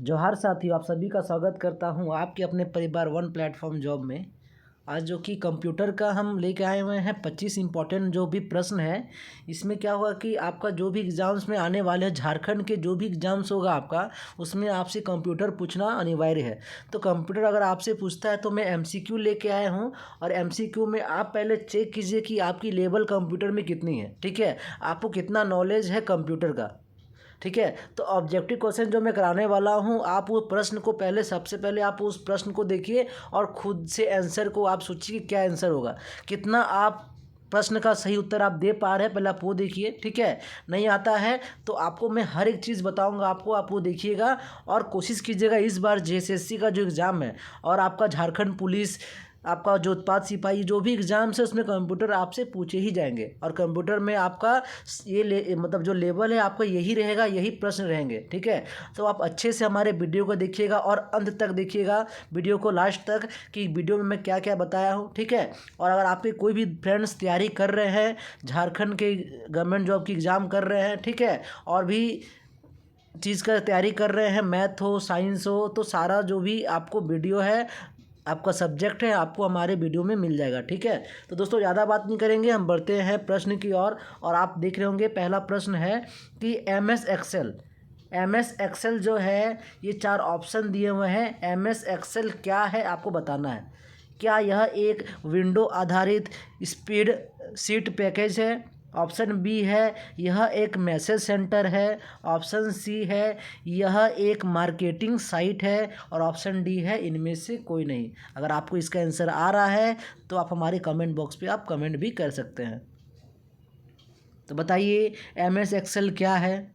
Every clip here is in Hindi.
जोहार साथियों, आप सभी का स्वागत करता हूं आपके अपने परिवार वन प्लेटफॉर्म जॉब में। आज जो कि कंप्यूटर का हम लेके आए हुए हैं 25 इंपॉर्टेंट जो भी प्रश्न है। इसमें क्या होगा कि आपका जो भी एग्ज़ाम्स में आने वाले हैं, झारखंड के जो भी एग्ज़ाम्स होगा आपका, उसमें आपसे कंप्यूटर पूछना अनिवार्य है। तो कंप्यूटर अगर आपसे पूछता है तो मैं एमसीक्यू लेके आया हूँ, और एमसीक्यू में आप पहले चेक कीजिए कि आपकी लेवल कंप्यूटर में कितनी है। ठीक है, आपको कितना नॉलेज है कंप्यूटर का। ठीक है, तो ऑब्जेक्टिव क्वेश्चन जो मैं कराने वाला हूँ, आप वो प्रश्न को पहले सबसे पहले आप उस प्रश्न को देखिए और खुद से आंसर को आप सोचिए कि क्या आंसर होगा, कितना आप प्रश्न का सही उत्तर आप दे पा रहे हैं, पहले आप वो देखिए। ठीक है, नहीं आता है तो आपको मैं हर एक चीज़ बताऊंगा आपको, आप वो देखिएगा और कोशिश कीजिएगा इस बार जेएसएससी का जो एग्ज़ाम है और आपका झारखंड पुलिस, आपका जो उत्पाद सिपाही जो भी एग्ज़ाम्स है उसमें कंप्यूटर आपसे पूछे ही जाएंगे। और कंप्यूटर में आपका मतलब जो लेवल है आपका यही रहेगा, यही प्रश्न रहेंगे। ठीक है, तो आप अच्छे से हमारे वीडियो को देखिएगा और अंत तक देखिएगा वीडियो को, लास्ट तक, कि वीडियो में मैं क्या क्या बताया हूँ। ठीक है, और अगर आपके कोई भी फ्रेंड्स तैयारी कर रहे हैं, झारखंड के गवर्नमेंट जॉब की एग्ज़ाम कर रहे हैं, ठीक है, और भी चीज़ का तैयारी कर रहे हैं, मैथ हो साइंस हो, तो सारा जो भी आपको वीडियो है, आपका सब्जेक्ट है, आपको हमारे वीडियो में मिल जाएगा। ठीक है, तो दोस्तों ज़्यादा बात नहीं करेंगे, हम बढ़ते हैं प्रश्न की ओर। और आप देख रहे होंगे पहला प्रश्न है कि एम एस एक्सेल जो है, ये 4 ऑप्शन दिए हुए हैं। एम एस एक्सेल क्या है आपको बताना है। क्या यह एक विंडो आधारित स्प्रेड शीट पैकेज है? ऑप्शन बी है यह एक मैसेज सेंटर है। ऑप्शन सी है यह एक मार्केटिंग साइट है। और ऑप्शन डी है इनमें से कोई नहीं। अगर आपको इसका आंसर आ रहा है तो आप हमारे कमेंट बॉक्स पे आप कमेंट भी कर सकते हैं। तो बताइए एम एस एक्सेल क्या है।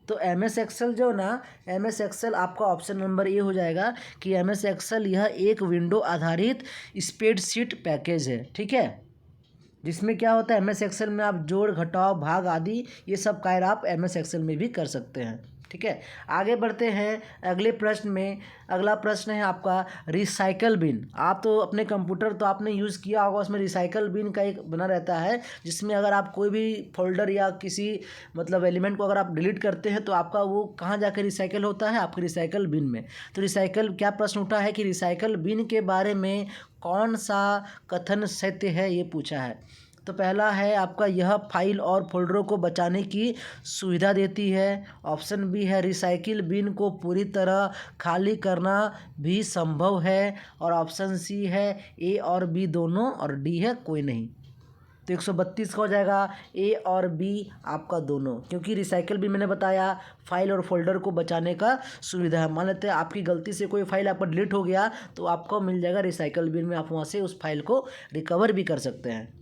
तो एम एस एक्सेल जो ना, एम एस एक्सेल आपका ऑप्शन नंबर ये हो जाएगा कि एम एस एक्सेल यह एक विंडो आधारित स्प्रेडशीट पैकेज है। ठीक है, जिसमें क्या होता है, एम एस एक्सेल में आप जोड़ घटाव भाग आदि ये सब कार्य आप एम एस एक्सेल में भी कर सकते हैं। ठीक है, आगे बढ़ते हैं अगले प्रश्न में। अगला प्रश्न है आपका रिसाइकल बिन। आप तो अपने कंप्यूटर तो आपने यूज़ किया होगा, उसमें रिसाइकल बिन का एक बना रहता है, जिसमें अगर आप कोई भी फोल्डर या किसी मतलब एलिमेंट को अगर आप डिलीट करते हैं तो आपका वो कहाँ जाकर रिसाइकल होता है, आपके रिसाइकल बिन में। तो रिसाइकल क्या प्रश्न उठा है कि रिसाइकल बिन के बारे में कौन सा कथन सत्य है, ये पूछा है। तो पहला है आपका यह फाइल और फोल्डरों को बचाने की सुविधा देती है। ऑप्शन बी है रिसाइकिल बिन को पूरी तरह खाली करना भी संभव है। और ऑप्शन सी है ए और बी दोनों, और डी है कोई नहीं। तो 132 का हो जाएगा ए और बी आपका दोनों, क्योंकि रिसाइकिल भी मैंने बताया फाइल और फोल्डर को बचाने का सुविधा है। मान लेते हैं आपकी गलती से कोई फाइल आपका डिलीट हो गया तो आपको मिल जाएगा रिसाइकिल बिन में, आप वहाँ से उस फाइल को रिकवर भी कर सकते हैं।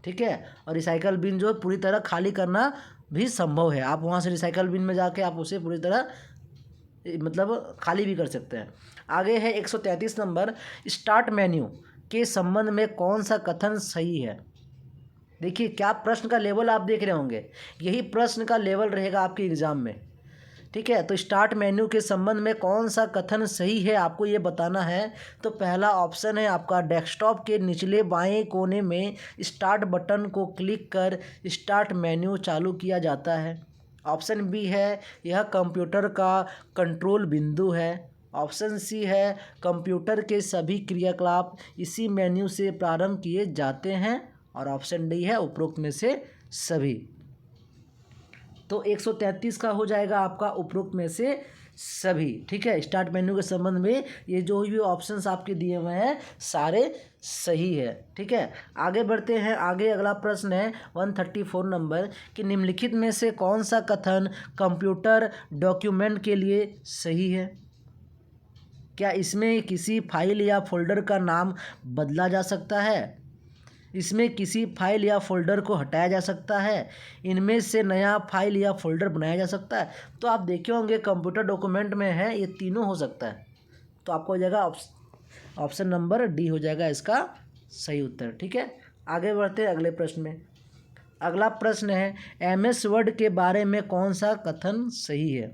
ठीक है, और रिसाइकल बिन जो पूरी तरह खाली करना भी संभव है, आप वहाँ से रिसाइकल बिन में जाके आप उसे पूरी तरह मतलब खाली भी कर सकते हैं। आगे है 133 नंबर, स्टार्ट मेन्यू के संबंध में कौन सा कथन सही है। देखिए क्या प्रश्न का लेवल आप देख रहे होंगे, यही प्रश्न का लेवल रहेगा आपके एग्ज़ाम में। ठीक है, तो स्टार्ट मेन्यू के संबंध में कौन सा कथन सही है आपको ये बताना है। तो पहला ऑप्शन है आपका डेस्कटॉप के निचले बाएं कोने में स्टार्ट बटन को क्लिक कर स्टार्ट मेन्यू चालू किया जाता है। ऑप्शन बी है यह कंप्यूटर का कंट्रोल बिंदु है। ऑप्शन सी है कंप्यूटर के सभी क्रियाकलाप इसी मेन्यू से प्रारंभ किए जाते हैं। और ऑप्शन डी है उपरोक्त में से सभी। तो 133 का हो जाएगा आपका उपरोक्त में से सभी। ठीक है, स्टार्ट मेन्यू के संबंध में ये जो भी ऑप्शंस आपके दिए हुए हैं सारे सही है। ठीक है, आगे बढ़ते हैं। आगे अगला प्रश्न है 134 नंबर कि निम्नलिखित में से कौन सा कथन कंप्यूटर डॉक्यूमेंट के लिए सही है। क्या इसमें किसी फाइल या फोल्डर का नाम बदला जा सकता है? इसमें किसी फाइल या फोल्डर को हटाया जा सकता है? इनमें से नया फाइल या फोल्डर बनाया जा सकता है? तो आप देखे होंगे कंप्यूटर डॉक्यूमेंट में है, ये तीनों हो सकता है। तो आपको हो जाएगा ऑप्शन नंबर डी हो जाएगा इसका सही उत्तर। ठीक है, आगे बढ़ते हैं अगले प्रश्न में। अगला प्रश्न है एम एस वर्ड के बारे में कौन सा कथन सही है।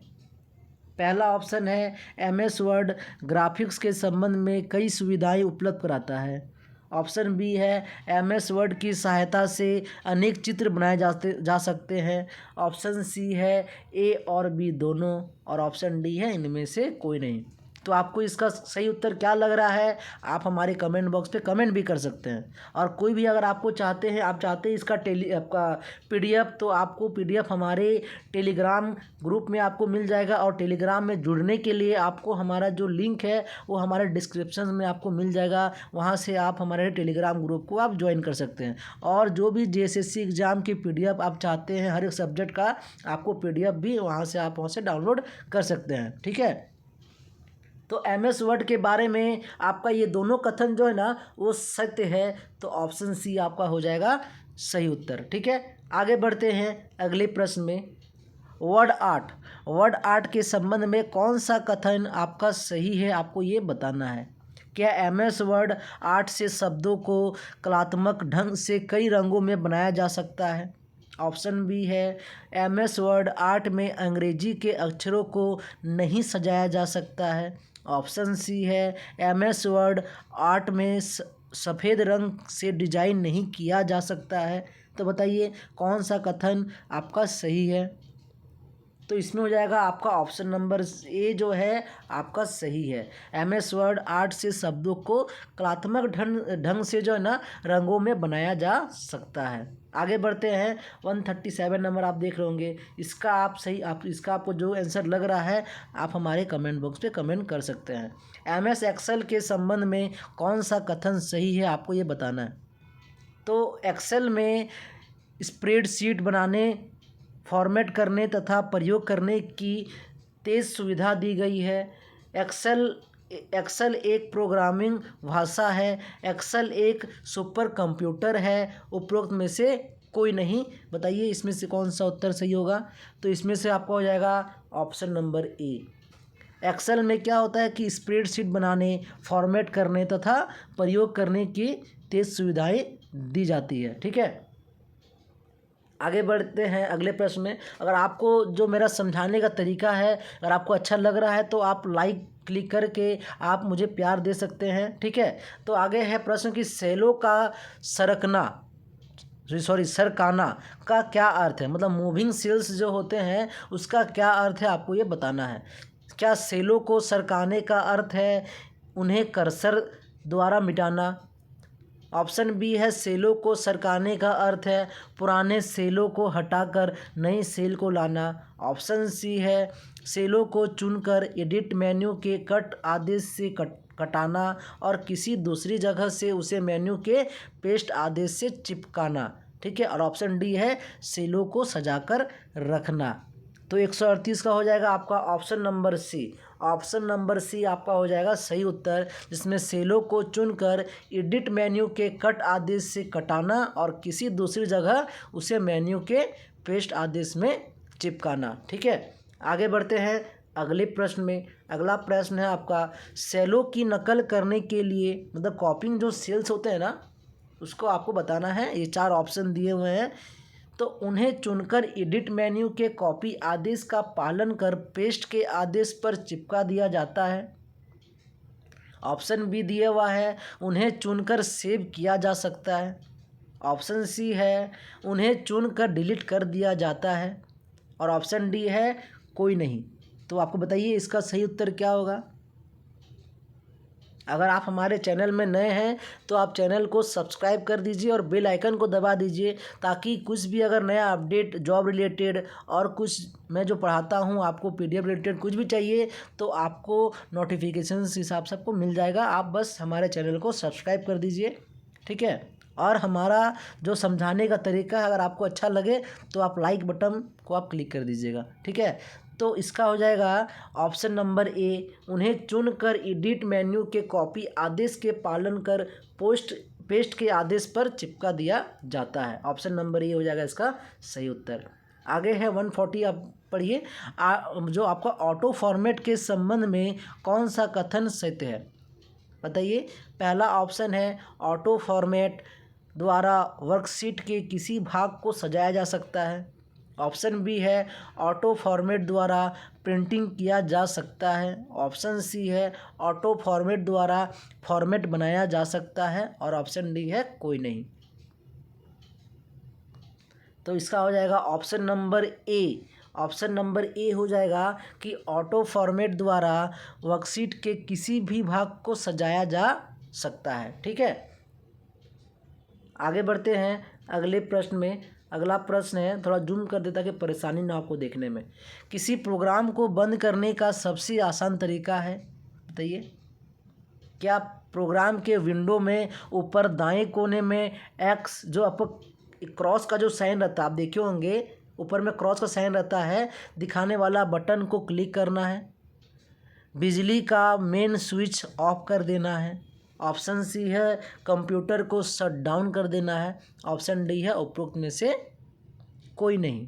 पहला ऑप्शन है एम एस वर्ड ग्राफिक्स के संबंध में कई सुविधाएं उपलब्ध कराता है। ऑप्शन बी है MS वर्ड की सहायता से अनेक चित्र बनाए जा सकते हैं। ऑप्शन सी है ए और बी दोनों, और ऑप्शन डी है इनमें से कोई नहीं। तो आपको इसका सही उत्तर क्या लग रहा है, आप हमारे कमेंट बॉक्स पे कमेंट भी कर सकते हैं। और कोई भी अगर आपको चाहते हैं इसका आपका PDF, तो आपको PDF हमारे टेलीग्राम ग्रुप में आपको मिल जाएगा। और टेलीग्राम में जुड़ने के लिए आपको हमारा जो लिंक है वो हमारे डिस्क्रिप्शन में आपको मिल जाएगा, वहाँ से आप हमारे टेलीग्राम ग्रुप को आप ज्वाइन कर सकते हैं। और जो भी JSSC एग्ज़ाम की PDF आप चाहते हैं हर एक सब्जेक्ट का, आपको PDF भी वहाँ से डाउनलोड कर सकते हैं। ठीक है, तो MS वर्ड के बारे में आपका ये दोनों कथन जो है ना वो सत्य है, तो ऑप्शन सी आपका हो जाएगा सही उत्तर। ठीक है, आगे बढ़ते हैं अगले प्रश्न में। वर्ड आर्ट के संबंध में कौन सा कथन आपका सही है, आपको ये बताना है। क्या MS वर्ड आर्ट से शब्दों को कलात्मक ढंग से कई रंगों में बनाया जा सकता है। ऑप्शन बी है MS वर्ड आर्ट में अंग्रेजी के अक्षरों को नहीं सजाया जा सकता है। ऑप्शन सी है MS वर्ड आर्ट में सफ़ेद रंग से डिजाइन नहीं किया जा सकता है। तो बताइए कौन सा कथन आपका सही है। तो इसमें हो जाएगा आपका ऑप्शन नंबर ए जो है आपका सही है। MS वर्ड आर्ट से शब्दों को कलात्मक ढंग से जो है ना रंगों में बनाया जा सकता है। आगे बढ़ते हैं 137 नंबर आप देख रहे होंगे, इसका आपको जो आंसर लग रहा है आप हमारे कमेंट बॉक्स पे कमेंट कर सकते हैं। MS एक्सेल के संबंध में कौन सा कथन सही है, आपको ये बताना है। तो एक्सेल में स्प्रेडशीट बनाने, फॉर्मेट करने तथा प्रयोग करने की तेज़ सुविधा दी गई है। एक्सेल एक प्रोग्रामिंग भाषा है। एक्सेल एक सुपर कंप्यूटर है। उपरोक्त में से कोई नहीं, बताइए इसमें से कौन सा उत्तर सही होगा। तो इसमें से आपका हो जाएगा ऑप्शन नंबर ए। एक्सेल में क्या होता है कि स्प्रेडशीट बनाने, फॉर्मेट करने तथा प्रयोग करने की तेज़ सुविधाएं दी जाती है। ठीक है, आगे बढ़ते हैं अगले प्रश्न में। अगर आपको जो मेरा समझाने का तरीका है अगर आपको अच्छा लग रहा है तो आप लाइक क्लिक करके आप मुझे प्यार दे सकते हैं। ठीक है, तो आगे है प्रश्न कि सेलों का सरकाना का क्या अर्थ है, मतलब मूविंग सेल्स जो होते हैं उसका क्या अर्थ है, आपको ये बताना है। क्या सेलों को सरकाने का अर्थ है उन्हें कर्सर द्वारा मिटाना। ऑप्शन बी है सेलों को सरकाने का अर्थ है पुराने सेलों को हटाकर नई सेल को लाना। ऑप्शन सी है सेलों को चुनकर एडिट मेन्यू के कट आदेश से कटाना और किसी दूसरी जगह से उसे मेन्यू के पेस्ट आदेश से चिपकाना। ठीक है, और ऑप्शन डी है सेलों को सजाकर रखना। तो 138 का हो जाएगा आपका option number C. Option number C आपका हो जाएगा सही उत्तर, जिसमें सेलों को चुनकर एडिट मेन्यू के कट आदेश से कटाना और किसी दूसरी जगह उसे मेन्यू के पेस्ट आदेश में चिपकाना। ठीक है, आगे बढ़ते हैं अगले प्रश्न में। अगला प्रश्न है आपका सेलों की नकल करने के लिए, मतलब कॉपिंग जो सेल्स होते हैं ना उसको आपको बताना है। ये 4 ऑप्शन दिए हुए हैं, तो उन्हें चुनकर एडिट मेन्यू के कॉपी आदेश का पालन कर पेस्ट के आदेश पर चिपका दिया जाता है। ऑप्शन बी दिया हुआ है उन्हें चुनकर सेव किया जा सकता है। ऑप्शन सी है उन्हें चुनकर डिलीट कर दिया जाता है। और ऑप्शन डी है कोई नहीं। तो आपको बताइए इसका सही उत्तर क्या होगा। अगर आप हमारे चैनल में नए हैं तो आप चैनल को सब्सक्राइब कर दीजिए और बेल आइकन को दबा दीजिए, ताकि कुछ भी अगर नया अपडेट जॉब रिलेटेड और कुछ मैं जो पढ़ाता हूँ आपको PDF रिलेटेड कुछ भी चाहिए तो आपको नोटिफिकेशन हिसाब से आपको मिल जाएगा। आप बस हमारे चैनल को सब्सक्राइब कर दीजिए। ठीक है, और हमारा जो समझाने का तरीका है अगर आपको अच्छा लगे तो आप लाइक बटन को आप क्लिक कर दीजिएगा। ठीक है, तो इसका हो जाएगा ऑप्शन नंबर ए, उन्हें चुनकर एडिट मेन्यू के कॉपी आदेश के पालन कर पेस्ट के आदेश पर चिपका दिया जाता है। ऑप्शन नंबर ए हो जाएगा इसका सही उत्तर। आगे है 140, आप पढ़िए। जो आपका ऑटो फॉर्मेट के संबंध में कौन सा कथन सत्य है, बताइए। पहला ऑप्शन है ऑटो फॉर्मेट द्वारा वर्कशीट के किसी भाग को सजाया जा सकता है। ऑप्शन बी है ऑटो फॉर्मेट द्वारा प्रिंटिंग किया जा सकता है। ऑप्शन सी है ऑटो फॉर्मेट द्वारा फॉर्मेट बनाया जा सकता है। और ऑप्शन डी है कोई नहीं। तो इसका हो जाएगा ऑप्शन नंबर ए। ऑप्शन नंबर ए हो जाएगा कि ऑटो फॉर्मेट द्वारा वर्कशीट के किसी भी भाग को सजाया जा सकता है। ठीक है, आगे बढ़ते हैं अगले प्रश्न में। अगला प्रश्न है, थोड़ा जूम कर देता कि परेशानी ना आपको देखने में। किसी प्रोग्राम को बंद करने का सबसे आसान तरीका है, बताइए। क्या प्रोग्राम के विंडो में ऊपर दाएं कोने में एक्स जो आपको क्रॉस का जो साइन रहता है, आप देखे होंगे ऊपर में क्रॉस का साइन रहता है, दिखाने वाला बटन को क्लिक करना है। बिजली का मेन स्विच ऑफ कर देना है। ऑप्शन सी है कंप्यूटर को शट डाउन कर देना है। ऑप्शन डी है उपरोक्त में से कोई नहीं।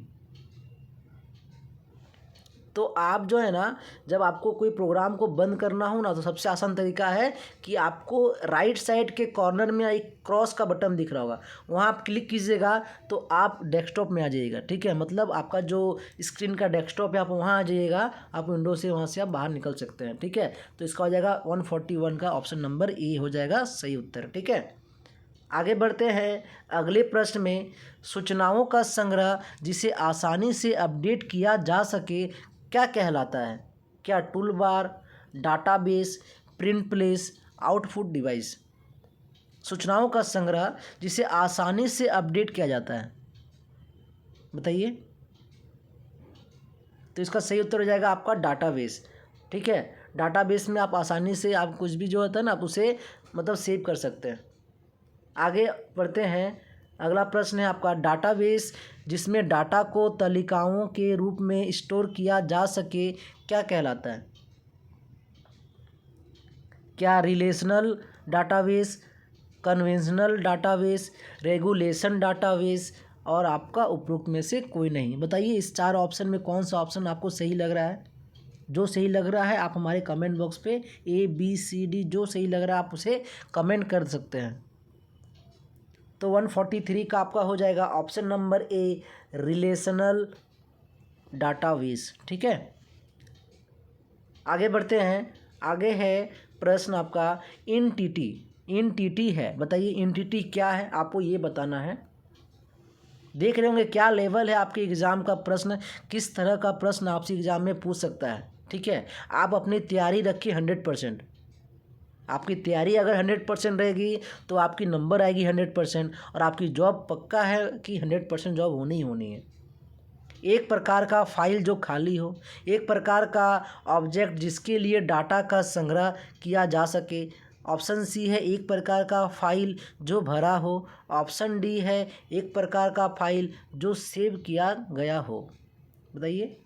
तो आप जो है ना, जब आपको कोई प्रोग्राम को बंद करना हो ना, तो सबसे आसान तरीका है कि आपको राइट साइड के कॉर्नर में एक क्रॉस का बटन दिख रहा होगा, वहाँ आप क्लिक कीजिएगा तो आप डेस्कटॉप में आ जाइएगा। ठीक है, मतलब आपका जो स्क्रीन का डेस्कटॉप है आप वहाँ आ जाइएगा, आप विंडो से वहाँ से आप बाहर निकल सकते हैं। ठीक है, तो इसका हो जाएगा 141 का ऑप्शन नंबर ए हो जाएगा सही उत्तर। ठीक है, आगे बढ़ते हैं अगले प्रश्न में। सूचनाओं का संग्रह जिसे आसानी से अपडेट किया जा सके क्या कहलाता है? क्या tool bar, database, print place, output device? सूचनाओं का संग्रह जिसे आसानी से अपडेट किया जाता है, बताइए। तो इसका सही उत्तर हो जाएगा आपका डाटाबेस। ठीक है, डाटाबेस में आप आसानी से आप कुछ भी जो होता है ना, आप उसे मतलब सेव कर सकते हैं। आगे बढ़ते हैं, अगला प्रश्न है आपका डाटाबेस जिसमें डाटा को तालिकाओं के रूप में स्टोर किया जा सके क्या कहलाता है? क्या relational database, conventional database, regulation database और आपका उपरोक्त में से कोई नहीं? बताइए इस चार ऑप्शन में कौन सा ऑप्शन आपको सही लग रहा है? जो सही लग रहा है आप हमारे कमेंट बॉक्स पे ABCD जो सही लग रहा है आप उसे कमेंट कर सकते हैं। तो 143 का आपका हो जाएगा ऑप्शन नंबर ए रिलेशनल डाटाबेस। ठीक है, आगे बढ़ते हैं। आगे है प्रश्न आपका एनटीटी। एनटीटी है, बताइए एनटीटी क्या है, आपको ये बताना है। देख रहे होंगे क्या लेवल है आपके एग्ज़ाम का प्रश्न, किस तरह का प्रश्न आपसे एग्ज़ाम में पूछ सकता है। ठीक है, आप अपनी तैयारी रखिए 100%। आपकी तैयारी अगर 100% रहेगी तो आपकी नंबर आएगी 100% और आपकी जॉब पक्का है कि 100% जॉब होनी ही होनी है। एक प्रकार का फाइल जो खाली हो, एक प्रकार का ऑब्जेक्ट जिसके लिए डाटा का संग्रह किया जा सके। ऑप्शन सी है एक प्रकार का फाइल जो भरा हो। ऑप्शन डी है एक प्रकार का फाइल जो सेव किया गया हो, बताइए।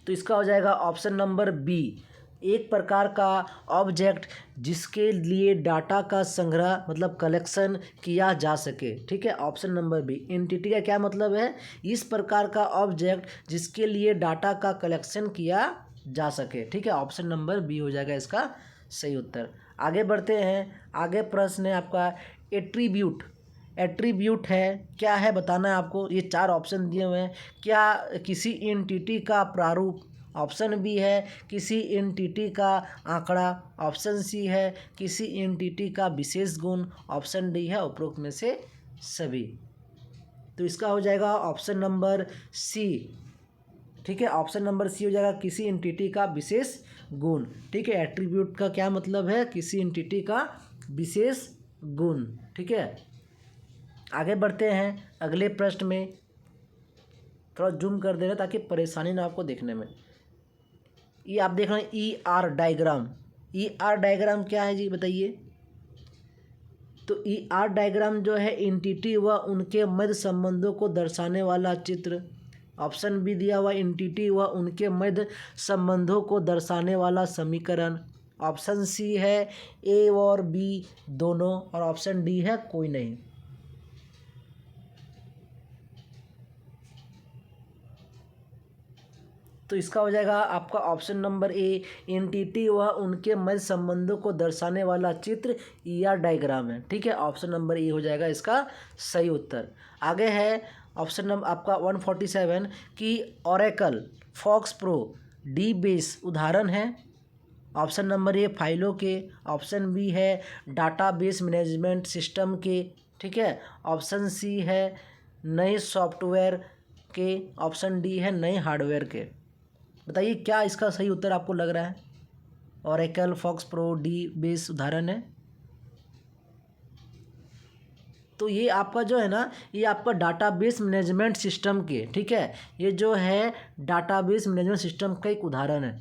तो इसका हो जाएगा ऑप्शन नंबर बी एक प्रकार का ऑब्जेक्ट जिसके लिए डाटा का संग्रह मतलब कलेक्शन किया जा सके। ठीक है, ऑप्शन नंबर बी। एंटिटी का क्या मतलब है? इस प्रकार का ऑब्जेक्ट जिसके लिए डाटा का कलेक्शन किया जा सके। ठीक है, ऑप्शन नंबर बी हो जाएगा इसका सही उत्तर। आगे बढ़ते हैं, आगे प्रश्न है आपका एट्रीब्यूट। एट्रीब्यूट है क्या है बताना है आपको। ये चार ऑप्शन दिए हुए हैं। क्या किसी एंटिटी का प्रारूप, ऑप्शन बी है किसी एंटिटी का आंकड़ा, ऑप्शन सी है किसी एंटिटी का विशेष गुण, ऑप्शन डी है उपरोक्त में से सभी। तो इसका हो जाएगा ऑप्शन नंबर सी। ठीक है, ऑप्शन नंबर सी हो जाएगा किसी एंटिटी का विशेष गुण। ठीक है, एट्रीब्यूट का क्या मतलब है? किसी एंटिटी का विशेष गुण। ठीक है, आगे बढ़ते हैं अगले प्रश्न में। थोड़ा जूम कर दे रहे ताकि परेशानी ना आपको देखने में। ये आप देख रहे हैं ER डायग्राम। ER डायग्राम क्या है जी, बताइए। तो ER डायग्राम जो है एंटिटी व उनके मध्य संबंधों को दर्शाने वाला चित्र। ऑप्शन बी दिया हुआ एंटिटी व उनके मध्य संबंधों को दर्शाने वाला समीकरण। ऑप्शन सी है ए और बी दोनों और ऑप्शन डी है कोई नहीं। तो इसका हो जाएगा आपका ऑप्शन नंबर ए, एंटिटी व उनके मध्य संबंधों को दर्शाने वाला चित्र या डायग्राम है। ठीक है, ऑप्शन नंबर ए हो जाएगा इसका सही उत्तर। आगे है ऑप्शन नंबर आपका 147 कि Oracle, FoxPro, dBase उदाहरण है। ऑप्शन नंबर ए फाइलों के, ऑप्शन बी है डाटाबेस मैनेजमेंट सिस्टम के, ठीक है, ऑप्शन सी है नए सॉफ्टवेयर के, ऑप्शन डी है नए हार्डवेयर के। बताइए क्या इसका सही उत्तर आपको लग रहा है? Oracle, FoxPro, dBase उदाहरण है। तो ये आपका जो है ना, ये आपका डाटाबेस मैनेजमेंट सिस्टम के, ठीक है, ये जो है डाटाबेस मैनेजमेंट सिस्टम का एक उदाहरण है।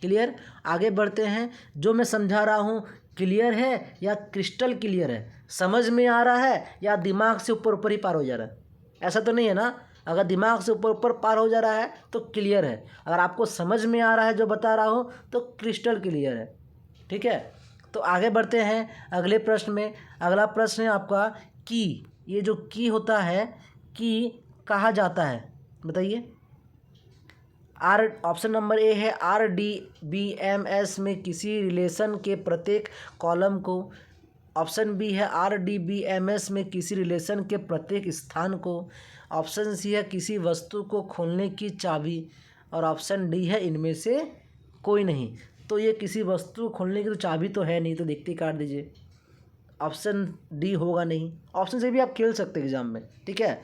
क्लियर? आगे बढ़ते हैं। जो मैं समझा रहा हूँ क्लियर है या क्रिस्टल क्लियर है? समझ में आ रहा है या दिमाग से ऊपर ऊपर ही पार हो जा रहा है? ऐसा तो नहीं है ना? अगर दिमाग से ऊपर ऊपर पार हो जा रहा है तो क्लियर है, अगर आपको समझ में आ रहा है जो बता रहा हूँ तो क्रिस्टल क्लियर है। ठीक है, तो आगे बढ़ते हैं अगले प्रश्न में। अगला प्रश्न है आपका की, ये जो की होता है, की कहा जाता है, बताइए। ऑप्शन नंबर ए है RDBMS में किसी रिलेशन के प्रत्येक कॉलम को, ऑप्शन बी है RDBMS में किसी रिलेशन के प्रत्येक स्थान को, ऑप्शन सी है किसी वस्तु को खोलने की चाबी, और ऑप्शन डी है इनमें से कोई नहीं। तो ये किसी वस्तु खोलने की तो चाबी तो है नहीं, तो देखते ही काट दीजिए, ऑप्शन डी होगा नहीं। ऑप्शन से भी आप खेल सकते हैं एग्जाम में, ठीक है।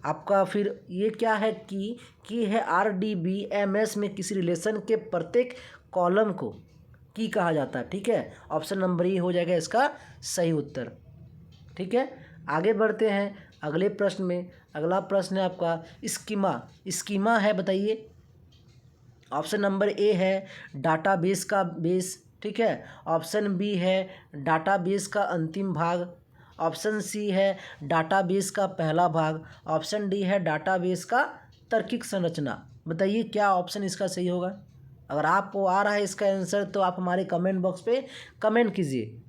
आपका फिर ये क्या है की है RDBMS में किसी रिलेशन के प्रत्येक कॉलम को की कहा जाता है, ठीक है। ऑप्शन नंबर ए हो जाएगा इसका सही उत्तर। ठीक है, आगे बढ़ते हैं अगले प्रश्न में। अगला प्रश्न है आपका स्कीमा, स्कीमा है, बताइए। ऑप्शन नंबर ए है डाटाबेस का बेस, ठीक है, ऑप्शन बी है डाटाबेस का अंतिम भाग, ऑप्शन सी है डाटाबेस का पहला भाग, ऑप्शन डी है डाटाबेस का तार्किक संरचना। बताइए क्या ऑप्शन इसका सही होगा? अगर आपको आ रहा है इसका आंसर तो आप हमारे कमेंट बॉक्स पे कमेंट कीजिए।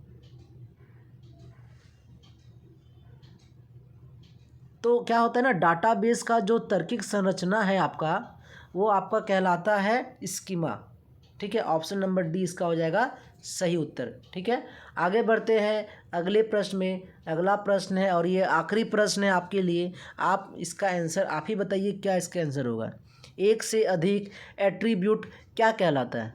तो क्या होता है ना, डाटाबेस का जो तार्किक संरचना है आपका, वो आपका कहलाता है स्कीमा। ठीक है, ऑप्शन नंबर डी इसका हो जाएगा सही उत्तर। ठीक है, आगे बढ़ते हैं अगले प्रश्न में। अगला प्रश्न है और ये आखिरी प्रश्न है आपके लिए। आप इसका आंसर आप ही बताइए क्या इसका आंसर होगा। एक से अधिक एट्रीब्यूट क्या कहलाता है?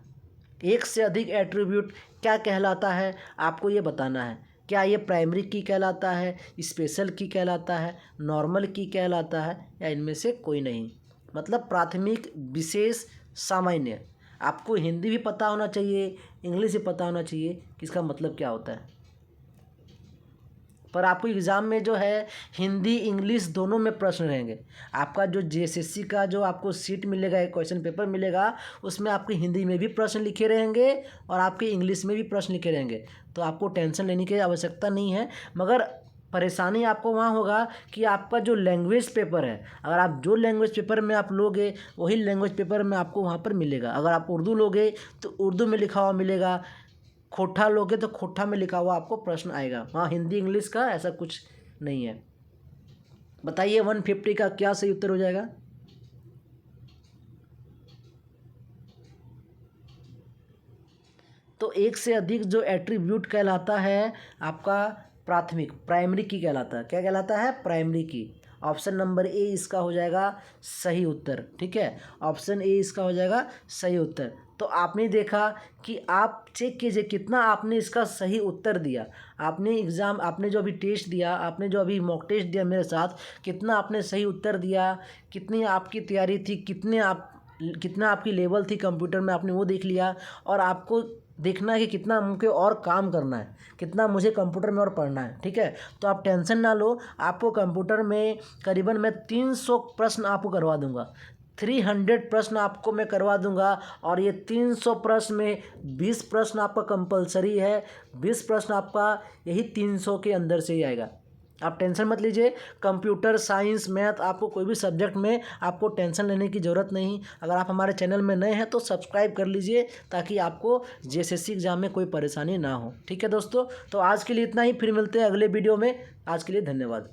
एक से अधिक एट्रीब्यूट क्या कहलाता है, आपको ये बताना है। क्या ये प्राइमरी की कहलाता है, स्पेशल की कहलाता है, नॉर्मल की कहलाता है, या इनमें से कोई नहीं? मतलब प्राथमिक, विशेष, सामान्य। आपको हिंदी भी पता होना चाहिए, इंग्लिश भी पता होना चाहिए कि इसका मतलब क्या होता है। पर आपको एग्ज़ाम में जो है हिंदी इंग्लिश दोनों में प्रश्न रहेंगे। आपका जो JSSC का जो आपको सीट मिलेगा, एक क्वेश्चन पेपर मिलेगा, उसमें आपके हिंदी में भी प्रश्न लिखे रहेंगे और आपके इंग्लिश में भी प्रश्न लिखे रहेंगे। तो आपको टेंशन लेने की आवश्यकता नहीं है, मगर परेशानी आपको वहाँ होगा कि आपका जो लैंग्वेज पेपर है, अगर आप जो लैंग्वेज पेपर में आप लोगे वही लैंग्वेज पेपर में आपको वहाँ पर मिलेगा। अगर आप उर्दू लोगे तो उर्दू में लिखा हुआ मिलेगा, खोटा लोगे तो खोटा में लिखा हुआ आपको प्रश्न आएगा। हाँ, हिंदी इंग्लिश का ऐसा कुछ नहीं है। बताइए 150 का क्या सही उत्तर हो जाएगा? तो एक से अधिक जो एट्रीब्यूट कहलाता है आपका प्राथमिक, प्राइमरी की कहलाता है। क्या कहलाता है? प्राइमरी की। ऑप्शन नंबर ए इसका हो जाएगा सही उत्तर। ठीक है, ऑप्शन ए इसका हो जाएगा सही उत्तर। तो आपने देखा कि आप चेक कीजिए कितना आपने इसका सही उत्तर दिया। आपने एग्ज़ाम, आपने जो अभी टेस्ट दिया, आपने जो अभी मॉक टेस्ट दिया मेरे साथ, कितना आपने सही उत्तर दिया, कितनी आपकी तैयारी थी, कितना आपकी लेवल थी कंप्यूटर में, आपने वो देख लिया। और आपको देखना है कि कितना मुझे और काम करना है, कितना मुझे कंप्यूटर में और पढ़ना है। ठीक है, तो आप टेंशन ना लो, आपको कंप्यूटर में करीबन मैं 300 प्रश्न आपको करवा दूंगा, 300 प्रश्न आपको मैं करवा दूंगा। और ये 300 प्रश्न में 20 प्रश्न आपका कंपलसरी है, 20 प्रश्न आपका यही 300 के अंदर से ही आएगा। आप टेंशन मत लीजिए, कंप्यूटर साइंस मैथ, आपको कोई भी सब्जेक्ट में आपको टेंशन लेने की ज़रूरत नहीं। अगर आप हमारे चैनल में नए हैं तो सब्सक्राइब कर लीजिए ताकि आपको JSSC एग्ज़ाम में कोई परेशानी ना हो। ठीक है दोस्तों, तो आज के लिए इतना ही, फिर मिलते हैं अगले वीडियो में। आज के लिए धन्यवाद।